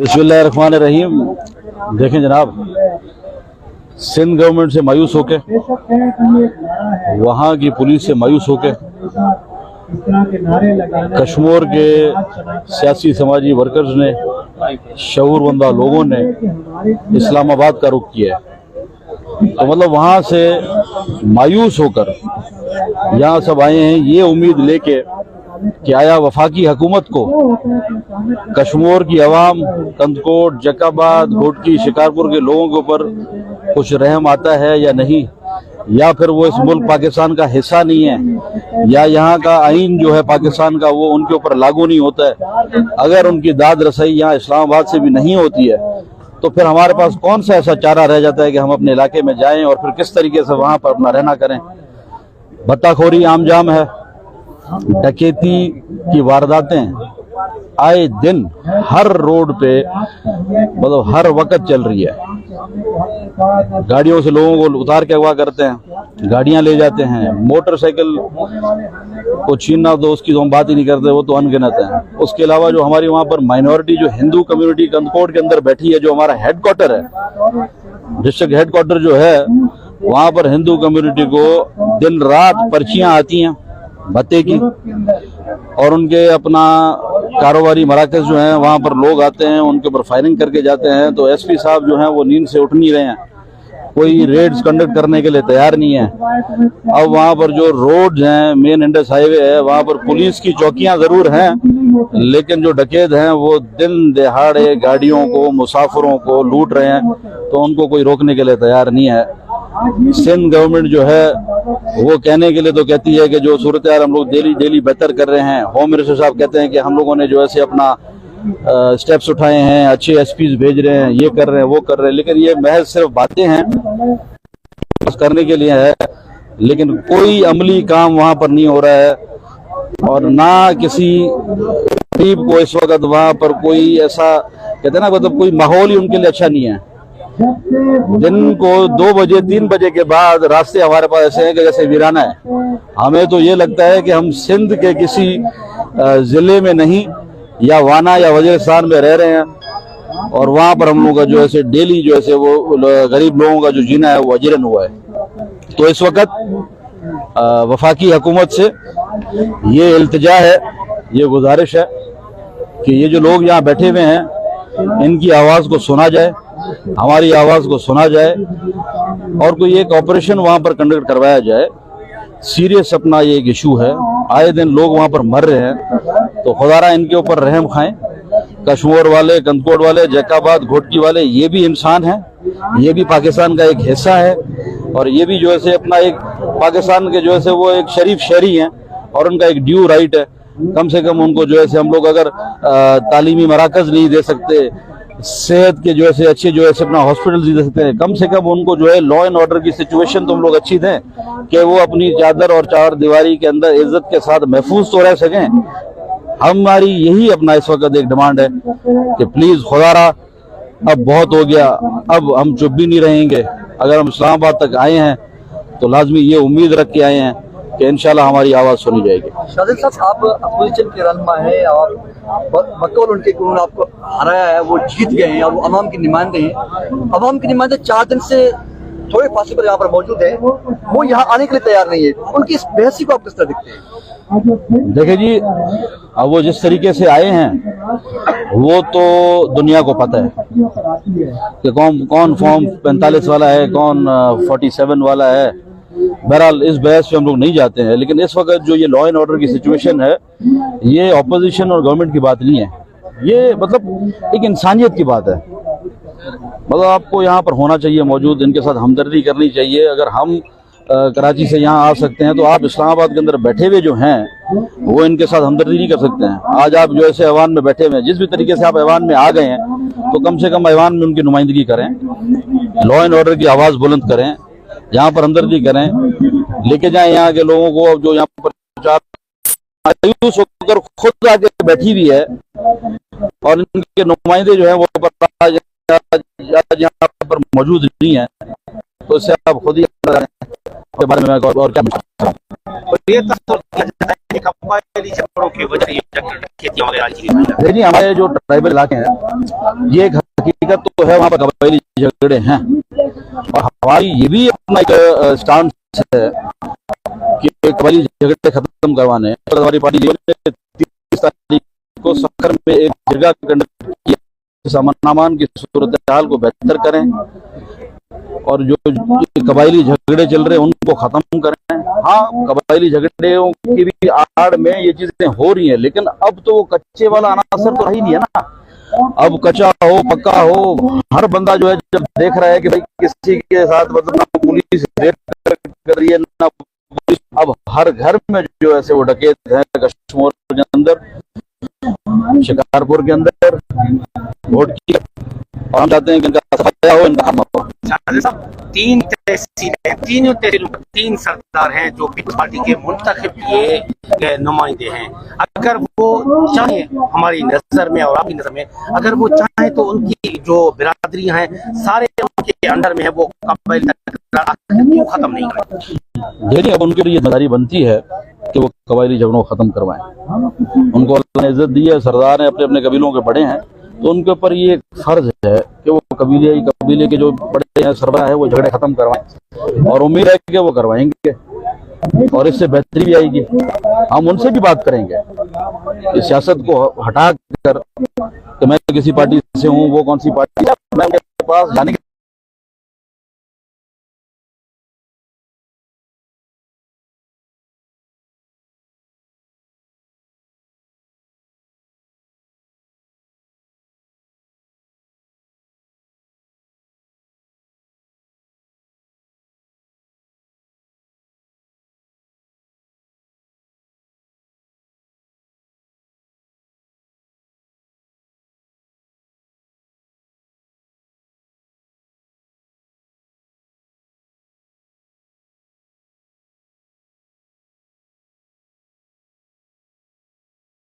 बिस्मिल्लाहिर्रहमानिर्रहीम। देखें जनाब, सिंध गवर्नमेंट से मायूस होके, वहाँ की पुलिस से मायूस होके, कश्मीर के सियासी समाजी वर्कर्स ने, शऊरमंदा लोगों ने इस्लामाबाद का रुख किया है। तो मतलब वहाँ से मायूस होकर यहाँ सब आए हैं ये उम्मीद लेके कि आया वफाकी हुकूमत को कश्मीर की आवाम, कंदकोट, जकाबाद, घोटकी, शिकारपुर के लोगों के ऊपर कुछ रहम आता है या नहीं, या फिर वो इस मुल्क पाकिस्तान का हिस्सा नहीं है, या यहाँ का आइन जो है पाकिस्तान का वो उनके ऊपर लागू नहीं होता है। अगर उनकी दाद रसाई यहाँ इस्लामाबाद से भी नहीं होती है तो फिर हमारे पास कौन सा ऐसा चारा रह जाता है कि हम अपने इलाके में जाएं और फिर किस तरीके से वहाँ पर अपना रहना करें। भत्ताखोरी आम जाम है, डकैती की वारदातें आए दिन हर रोड पे मतलब हर वक्त चल रही है। गाड़ियों से लोगों को उतार के अगवा करते हैं, गाड़ियां ले जाते हैं, मोटरसाइकिल को छीनना तो उसकी तो हम बात ही नहीं करते, वो तो अनगिनत है। उसके अलावा जो हमारी वहाँ पर माइनॉरिटी जो हिंदू कम्युनिटी कंदकोट के अंदर बैठी है, जो हमारा हेडक्वार्टर है, डिस्ट्रिक्ट हेडक्वार्टर जो है, वहाँ पर हिंदू कम्युनिटी को दिन रात पर्चियां आती हैं भत्ते की, और उनके अपना कारोबारी मराकज जो हैं वहाँ पर लोग आते हैं, उनके ऊपर फायरिंग करके जाते हैं। तो एसपी साहब जो हैं वो नींद से उठ नहीं रहे हैं, कोई रेड्स कंडक्ट करने के लिए तैयार नहीं है। अब वहाँ पर जो रोड्स हैं, मेन इंडस हाईवे है, वहाँ पर पुलिस की चौकियां जरूर हैं, लेकिन जो डकैत हैं वो दिन दहाड़े गाड़ियों को, मुसाफिरों को लूट रहे हैं, तो उनको कोई रोकने के लिए तैयार नहीं है। सिंध गवर्नमेंट जो है वो कहने के लिए तो कहती है कि जो सूरत हाल हम लोग डेली बेहतर कर रहे हैं। होम मिनिस्टर साहब कहते हैं कि हम लोगों ने जो ऐसे अपना स्टेप्स उठाए हैं, अच्छे एसपीज भेज रहे हैं, ये कर रहे हैं, वो कर रहे हैं, लेकिन ये महज सिर्फ बातें हैं, करने के लिए है, लेकिन कोई अमली काम वहां पर नहीं हो रहा है। और ना किसी गरीब को इस वक्त वहां पर कोई ऐसा कहते हैं ना, मतलब कोई माहौल ही उनके लिए अच्छा नहीं है। दिन को 2 बजे 3 बजे के बाद रास्ते हमारे पास ऐसे हैं कि जैसे वीराना है। हमें तो ये लगता है कि हम सिंध के किसी जिले में नहीं, या वाना या वजीरिस्तान में रह रहे हैं, और वहां पर हम लोग का जो है डेली जो है वो गरीब लोगों का जो जीना है वो अजरन हुआ है। तो इस वक्त वफाकी हुकूमत से ये इल्तिजा है, ये गुजारिश है कि ये जो लोग यहाँ बैठे हुए हैं इनकी आवाज को सुना जाए, हमारी आवाज को सुना जाए, और कोई एक ऑपरेशन वहां पर कंडक्ट करवाया जाए। सीरियस अपना ये एक इशू है, आए दिन लोग वहां पर मर रहे हैं, तो खुदारा इनके ऊपर रहम खाएं। कश्मीर वाले, कंदकोट वाले, जकाबाद, घोटकी वाले, ये भी इंसान हैं, ये भी पाकिस्तान का एक हिस्सा है, और ये भी जो है अपना एक पाकिस्तान के जो है वो एक शरीफ शहरी हैं, और उनका एक ड्यू राइट है। कम से कम उनको जो है हम लोग अगर तालीमी मराकज नहीं दे सकते, सेहत के जो है अच्छे जो है अपना हॉस्पिटल दे सकते हैं, कम से कम उनको जो है लॉ एंड ऑर्डर की सिचुएशन तो हम लोग अच्छी दें कि वो अपनी चादर और चार दीवारी के अंदर इज्जत के साथ महफूज तो रह सकें। हमारी यही अपना इस वक्त एक डिमांड है कि प्लीज खुदारा अब बहुत हो गया, अब हम चुप भी नहीं रहेंगे। अगर हम इस्लामाबाद तक आए हैं तो लाजमी ये उम्मीद रख के आए हैं कि इंशाल्लाह हमारी आवाज सुनी जाएगी। शादिल साहब, आप अपोजिशन के रहनुमा हैं, आप बकौल उनके उन्होंने आपको हराया है, वो जीत गए हैं और वो अवाम के नुमाइंदे हैं। अवाम के नुमाइंदे 4 दिन से थोड़े फासले पर यहाँ पर मौजूद है, वो यहाँ आने के लिए तैयार नहीं है। उनकी इस बेहसी को आप किस तरह देखते हैं? देखिए जी, अब वो जिस तरीके से आए हैं वो तो दुनिया को पता है कि कौन फॉर्म 45 वाला है, कौन 47 वाला है। बहरहाल इस बहस पे हम लोग नहीं जाते हैं, लेकिन इस वक्त जो ये लॉ एंड ऑर्डर की सिचुएशन है, ये ऑपोजिशन और गवर्नमेंट की बात नहीं है, ये मतलब एक इंसानियत की बात है। मतलब आपको यहाँ पर होना चाहिए मौजूद, इनके साथ हमदर्दी करनी चाहिए। अगर हम कराची से यहाँ आ सकते हैं तो आप इस्लामाबाद के अंदर बैठे हुए जो हैं वो इनके साथ हमदर्दी नहीं कर सकते हैं। आज आप जो ऐसे ऐवान में बैठे हुए हैं, जिस भी तरीके से आप ऐवान में आ गए हैं, तो कम से कम ऐवान में उनकी नुमाइंदगी करें, लॉ एंड ऑर्डर की आवाज़ बुलंद करें, यहाँ पर हमदर्दी करें, लेके जाएं यहाँ के लोगों को। अब जो यहाँ पर मायूस होकर खुद आके बैठी हुई है और इनके नुमाइंदे जो है वो आज यहाँ पर मौजूद नहीं है, तो इससे आप खुद ही के बारे में और क्या और ये तस्वीर किया जाता है कि कबायली झगड़ों की वजह ये खेती वगैरह की हुई है। देखिए हमारे जो ट्राइबल इलाके हैं ये एक हकीकत तो है, वहाँ पर कबायली झगड़े हैं और हमारी ये भी अपना एक स्टांस है कि कबायली झगड़े खत्म करवाने। हमारी पार्टी ने 30 तारीख को सखर में एक जगह कंडक्ट किया, इस अमन की सूरत हाल को बेहतर करें और जो कबायली झगड़े चल रहे हैं उनको खत्म करें। हाँ, कबायली झगड़ों की भी आड़ में ये चीजें हो रही हैं, लेकिन अब तो वो कच्चे वाला अनासर तो रही नहीं है ना। अब कच्चा हो पक्का हो, हर बंदा जो है जब देख रहा है कि भाई किसी के साथ मतलब ना पुलिस रेड कर रही है ना पुलिस, अब हर घर में जो ऐसे वो डकैत है, कश्मीर के अंदर, शिकारपुर के अंदर, वोट की, और हम चाहते हैं कि इनका सफाया हो, इनका खत्म हो। तीन तहसील है, तीनों तहसीलों पर 3 सरदार हैं जो पीपल्स पार्टी के मुंतखब किए नुमाइंदे हैं। अगर वो चाहे हमारी नजर में और आपकी नजर में, अगर वो चाहे तो उनकी जो बिरादरियां हैं सारे उनके अंडर में है, वो कबायली क्यों खत्म नहीं करें? देखिए अब उनके लिए जिम्मेदारी बनती है कि वो कबायली झगड़ों को खत्म करवाएं। उनको अल्लाह ने इज्जत दी है, सरदार हैं, अपने अपने कबीलों के बड़े हैं, तो उनके ऊपर ये फर्ज है कि वो कबीले के जो बड़े हैं, सरबराह है, वो झगड़े खत्म करवाएं और उम्मीद है कि वो करवाएंगे और इससे बेहतरी भी आएगी। हम उनसे भी बात करेंगे इस सियासत को हटा कर कि मैं किसी पार्टी से हूँ, वो कौन सी पार्टी है, मैं उनके पास जाने की